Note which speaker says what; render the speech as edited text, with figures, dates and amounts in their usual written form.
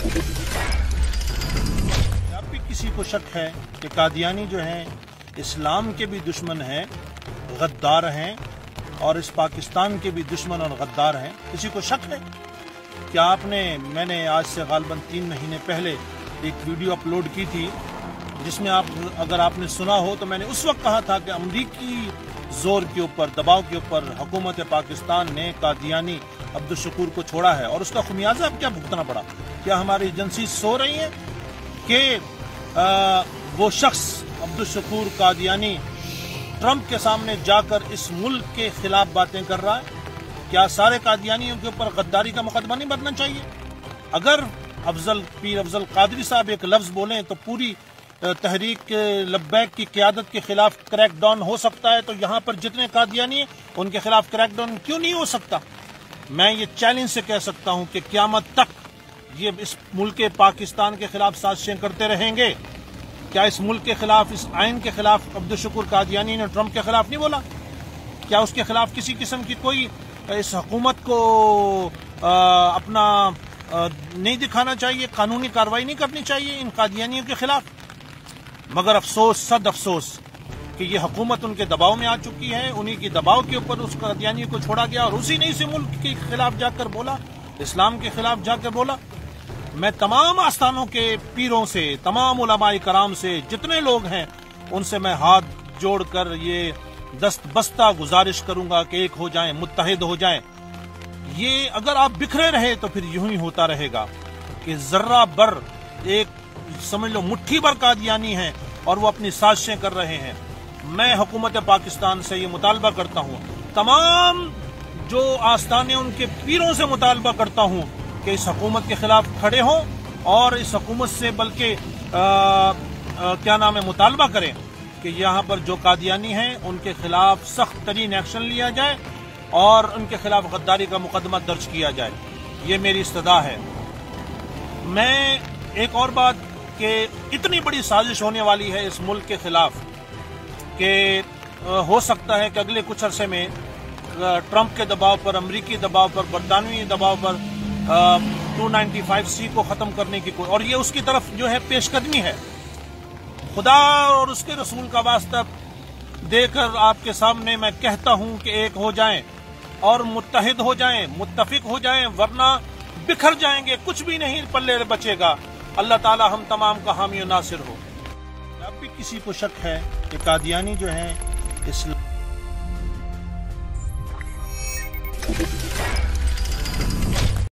Speaker 1: जब भी किसी को शक है कि कादियानी जो हैं इस्लाम के भी दुश्मन हैं, गद्दार हैं और इस पाकिस्तान के भी दुश्मन और गद्दार हैं, किसी को शक है क्या? मैंने आज से गालबन 3 महीने पहले एक वीडियो अपलोड की थी जिसमें अगर आपने सुना हो तो मैंने उस वक्त कहा था कि अमरीकी जोर के ऊपर, दबाव के ऊपर हुकूमत पाकिस्तान ने कादियानी अब्दुल शकूर को छोड़ा है और उसका खुमियाजा अब क्या भुगतना पड़ा? क्या हमारी एजेंसी सो रही है कि वो शख्स अब्दुल शकूर कादियानी ट्रंप के सामने जाकर इस मुल्क के खिलाफ बातें कर रहा है? क्या सारे कादियानियों के ऊपर गद्दारी का मुकदमा नहीं बनना चाहिए? अगर पीर अफजल कादरी साहब एक लफ्ज बोलें तो पूरी तहरीक लब्बैक की क़यादत के खिलाफ क्रैकडाउन हो सकता है, तो यहाँ पर जितने कादियानी हैं उनके खिलाफ क्रैकडाउन क्यों नहीं हो सकता? मैं ये चैलेंज से कह सकता हूँ कि क़यामत तक ये इस मुल्क पाकिस्तान के खिलाफ साजिशें करते रहेंगे। क्या इस मुल्क के खिलाफ, इस आइन के खिलाफ अब्दुल शकूर कादियानी ने ट्रंप के खिलाफ नहीं बोला? क्या उसके खिलाफ किसी किस्म की कोई इस हुकूमत को अपना नहीं दिखाना चाहिए, कानूनी कार्रवाई नहीं करनी चाहिए इन कादियानियों के खिलाफ? मगर अफसोस, सद अफसोस कि ये हुकूमत उनके दबाव में आ चुकी है, उन्हीं की दबाव के ऊपर उस कादियानी को छोड़ा गया और उसी ने इसी मुल्क के खिलाफ जाकर बोला, इस्लाम के खिलाफ जाकर बोला। मैं तमाम आस्थानों के पीरों से, तमाम उलमाए कराम से, जितने लोग हैं उनसे मैं हाथ जोड़कर ये दस्तबस्ता गुजारिश करूंगा कि एक हो जाएं, मुत्तहिद हो जाएं। ये अगर आप बिखरे रहे तो फिर यूं ही होता रहेगा कि जर्रा बर, एक समझ लो मुट्ठी भर कादियानी हैं और वो अपनी साजिशें कर रहे हैं। मैं हुकूमत पाकिस्तान से ये मुतालबा करता हूँ, तमाम जो आस्थाने उनके पीरों से मुतालबा करता हूँ कि इस हुकूमत के खिलाफ खड़े हों और इस हुकूमत से बल्कि मुतालबा करें कि यहाँ पर जो कादियानी हैं उनके खिलाफ सख्त तरीन एक्शन लिया जाए और उनके खिलाफ गद्दारी का मुकदमा दर्ज किया जाए। ये मेरी इस्तदा है। मैं एक और बात कि इतनी बड़ी साजिश होने वाली है इस मुल्क के खिलाफ कि हो सकता है कि अगले कुछ अरसे में ट्रंप के दबाव पर, अमरीकी दबाव पर, बरतानवी दबाव पर 295C को ख़त्म करने की कोई, और ये उसकी तरफ जो है पेशकदमी है। खुदा और उसके रसूल का वास्ता देकर आपके सामने मैं कहता हूँ कि एक हो जाएं और मुत्तहिद हो जाएं, मुत्तफिक हो जाएं, वरना बिखर जाएंगे, कुछ भी नहीं पल्ले बचेगा। अल्लाह ताला हम तमाम का हामी और नासिर हो। अब भी किसी को शक है कि कादियानी जो हैं इस्लाम